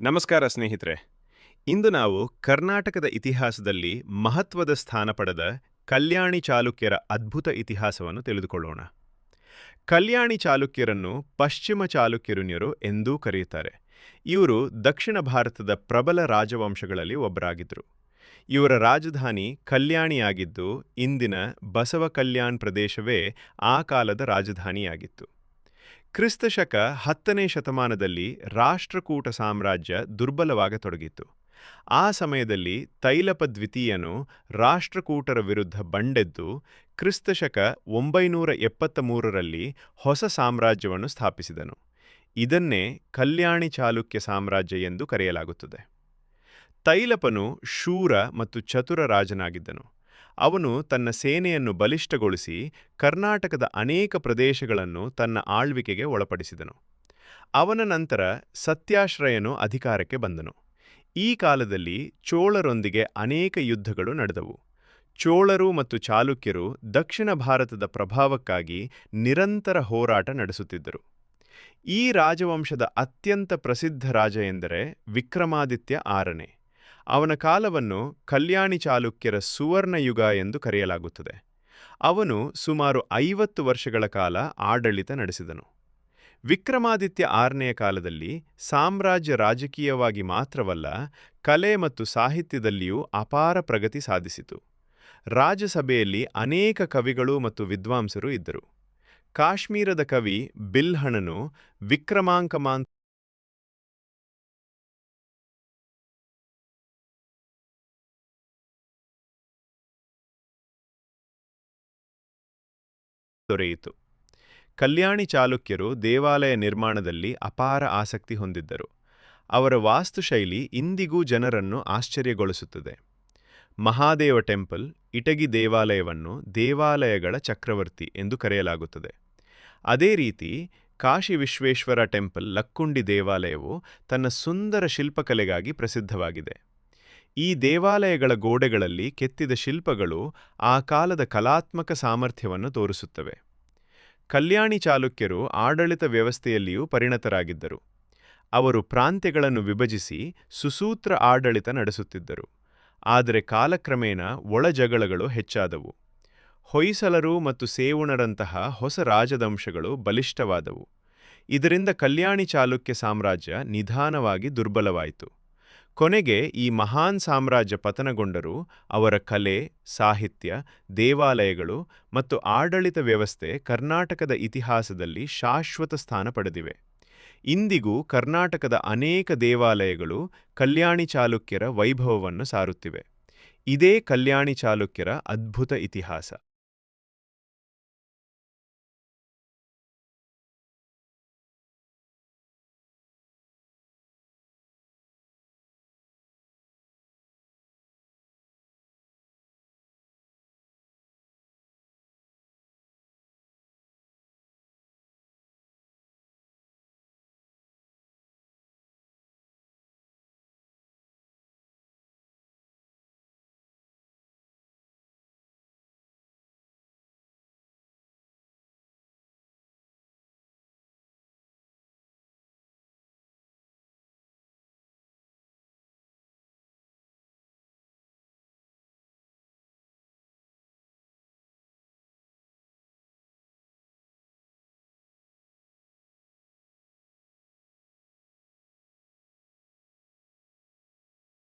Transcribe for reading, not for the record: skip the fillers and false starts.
ನಮಸ್ಕಾರ ಸ್ನೇಹಿತರೆ. ಇಂದು ನಾವು ಕರ್ನಾಟಕದ ಇತಿಹಾಸದಲ್ಲಿ ಮಹತ್ವದ ಸ್ಥಾನ ಪಡೆದ ಕಲ್ಯಾಣಿ ಚಾಲುಕ್ಯರ ಅದ್ಭುತ ಇತಿಹಾಸವನ್ನು ತಿಳಿದುಕೊಳ್ಳೋಣ. ಕಲ್ಯಾಣಿ ಚಾಲುಕ್ಯರನ್ನು ಪಶ್ಚಿಮ ಚಾಲುಕ್ಯರು ಎಂದೂ ಕರೆಯುತ್ತಾರೆ. ಇವರು ದಕ್ಷಿಣ ಭಾರತದ ಪ್ರಬಲ ರಾಜವಂಶಗಳಲ್ಲಿ ಒಬ್ಬರಾಗಿದ್ದರು. ಇವರ ರಾಜಧಾನಿ ಕಲ್ಯಾಣಿಯಾಗಿದ್ದು, ಇಂದಿನ ಬಸವ ಕಲ್ಯಾಣ್ ಪ್ರದೇಶವೇ ಆ ಕಾಲದ ರಾಜಧಾನಿಯಾಗಿತ್ತು. ಕ್ರಿಸ್ತಶಕ 10ನೇ ಶತಮಾನದಲ್ಲಿ ರಾಷ್ಟ್ರಕೂಟ ಸಾಮ್ರಾಜ್ಯ ದುರ್ಬಲವಾಗತೊಡಗಿತ್ತು. ಆ ಸಮಯದಲ್ಲಿ ತೈಲಪ ದ್ವಿತೀಯನು ರಾಷ್ಟ್ರಕೂಟರ ವಿರುದ್ಧ ಬಂಡೆದ್ದು ಕ್ರಿಸ್ತಶಕ 973ರಲ್ಲಿ ಹೊಸ ಸಾಮ್ರಾಜ್ಯವನ್ನು ಸ್ಥಾಪಿಸಿದನು. ಇದನ್ನೇ ಕಲ್ಯಾಣಿ ಚಾಲುಕ್ಯ ಸಾಮ್ರಾಜ್ಯ ಎಂದು ಕರೆಯಲಾಗುತ್ತದೆ. ತೈಲಪನು ಶೂರ ಮತ್ತು ಚತುರ ರಾಜನಾಗಿದ್ದನು. ಅವನು ತನ್ನ ಸೇನೆಯನ್ನು ಬಲಿಷ್ಠಗೊಳಿಸಿ ಕರ್ನಾಟಕದ ಅನೇಕ ಪ್ರದೇಶಗಳನ್ನು ತನ್ನ ಆಳ್ವಿಕೆಗೆ ಒಳಪಡಿಸಿದನು. ಅವನ ನಂತರ ಸತ್ಯಾಶ್ರಯನು ಅಧಿಕಾರಕ್ಕೆ ಬಂದನು. ಈ ಕಾಲದಲ್ಲಿ ಚೋಳರೊಂದಿಗೆ ಅನೇಕ ಯುದ್ಧಗಳು ನಡೆದವು. ಚೋಳರು ಮತ್ತು ಚಾಲುಕ್ಯರು ದಕ್ಷಿಣ ಭಾರತದ ಪ್ರಭಾವಕ್ಕಾಗಿ ನಿರಂತರ ಹೋರಾಟ ನಡೆಸುತ್ತಿದ್ದರು. ಈ ರಾಜವಂಶದ ಅತ್ಯಂತ ಪ್ರಸಿದ್ಧ ರಾಜ ಎಂದರೆ ವಿಕ್ರಮಾದಿತ್ಯ 6ನೇ. ಅವನ ಕಾಲವನ್ನು ಕಲ್ಯಾಣಿ ಚಾಲುಕ್ಯರ ಸುವರ್ಣಯುಗ ಎಂದು ಕರೆಯಲಾಗುತ್ತದೆ. ಅವನು ಸುಮಾರು 50 ವರ್ಷಗಳ ಕಾಲ ಆಡಳಿತ ನಡೆಸಿದನು. ವಿಕ್ರಮಾದಿತ್ಯ 6ನೆಯ ಕಾಲದಲ್ಲಿ ಸಾಮ್ರಾಜ್ಯ ರಾಜಕೀಯವಾಗಿ ಮಾತ್ರವಲ್ಲ, ಕಲೆ ಮತ್ತು ಸಾಹಿತ್ಯದಲ್ಲಿಯೂ ಅಪಾರ ಪ್ರಗತಿ ಸಾಧಿಸಿತು. ರಾಜಸಭೆಯಲ್ಲಿ ಅನೇಕ ಕವಿಗಳು ಮತ್ತು ವಿದ್ವಾಂಸರು ಇದ್ದರು. ಕಾಶ್ಮೀರದ ಕವಿ ಬಿಲ್ಹಣನು ವಿಕ್ರಮಾಂಕಮಾಂತ ದೊರೆಯಿತು. ಕಲ್ಯಾಣಿ ಚಾಲುಕ್ಯರು ದೇವಾಲಯ ನಿರ್ಮಾಣದಲ್ಲಿ ಅಪಾರ ಆಸಕ್ತಿ ಹೊಂದಿದ್ದರು. ಅವರ ವಾಸ್ತುಶೈಲಿ ಇಂದಿಗೂ ಜನರನ್ನು ಆಶ್ಚರ್ಯಗೊಳಿಸುತ್ತದೆ. ಮಹಾದೇವ ಟೆಂಪಲ್, ಇಟಗಿ ದೇವಾಲಯವನ್ನು ದೇವಾಲಯಗಳ ಚಕ್ರವರ್ತಿ ಎಂದು ಕರೆಯಲಾಗುತ್ತದೆ. ಅದೇ ರೀತಿ ಕಾಶಿ ವಿಶ್ವೇಶ್ವರ ಟೆಂಪಲ್, ಲಕ್ಕುಂಡಿ ದೇವಾಲಯವು ತನ್ನ ಸುಂದರ ಶಿಲ್ಪಕಲೆಗಾಗಿ ಪ್ರಸಿದ್ಧವಾಗಿದೆ. ಈ ದೇವಾಲಯಗಳ ಗೋಡೆಗಳಲ್ಲಿ ಕೆತ್ತಿದ ಶಿಲ್ಪಗಳು ಆ ಕಾಲದ ಕಲಾತ್ಮಕ ಸಾಮರ್ಥ್ಯವನ್ನು ತೋರಿಸುತ್ತವೆ. ಕಲ್ಯಾಣಿ ಚಾಲುಕ್ಯರು ಆಡಳಿತ ವ್ಯವಸ್ಥೆಯಲ್ಲಿಯೂ ಪರಿಣತರಾಗಿದ್ದರು. ಅವರು ಪ್ರಾಂತ್ಯಗಳನ್ನು ವಿಭಜಿಸಿ ಸುಸೂತ್ರ ಆಡಳಿತ ನಡೆಸುತ್ತಿದ್ದರು. ಆದರೆ ಕಾಲಕ್ರಮೇಣ ಒಳಜಗಳಗಳು ಹೆಚ್ಚಾದವು. ಹೊಯ್ಸಳರು ಮತ್ತು ಸೇವಣರಂತಹ ಹೊಸ ರಾಜವಂಶಗಳು ಬಲಿಷ್ಠವಾದವು. ಇದರಿಂದ ಕಲ್ಯಾಣಿ ಚಾಲುಕ್ಯ ಸಾಮ್ರಾಜ್ಯ ನಿಧಾನವಾಗಿ ದುರ್ಬಲವಾಯಿತು. ಕೊನೆಗೆ ಈ ಮಹಾನ್ ಸಾಮ್ರಾಜ್ಯ ಪತನಗೊಂಡರೂ ಅವರ ಕಲೆ, ಸಾಹಿತ್ಯ, ದೇವಾಲಯಗಳು ಮತ್ತು ಆಡಳಿತ ವ್ಯವಸ್ಥೆ ಕರ್ನಾಟಕದ ಇತಿಹಾಸದಲ್ಲಿ ಶಾಶ್ವತ ಸ್ಥಾನ ಪಡೆದಿವೆ. ಇಂದಿಗೂ ಕರ್ನಾಟಕದ ಅನೇಕ ದೇವಾಲಯಗಳು ಕಲ್ಯಾಣಿ ಚಾಲುಕ್ಯರ ವೈಭವವನ್ನು ಸಾರುತ್ತಿವೆ. ಇದೇ ಕಲ್ಯಾಣಿ ಚಾಲುಕ್ಯರ ಅದ್ಭುತ ಇತಿಹಾಸ.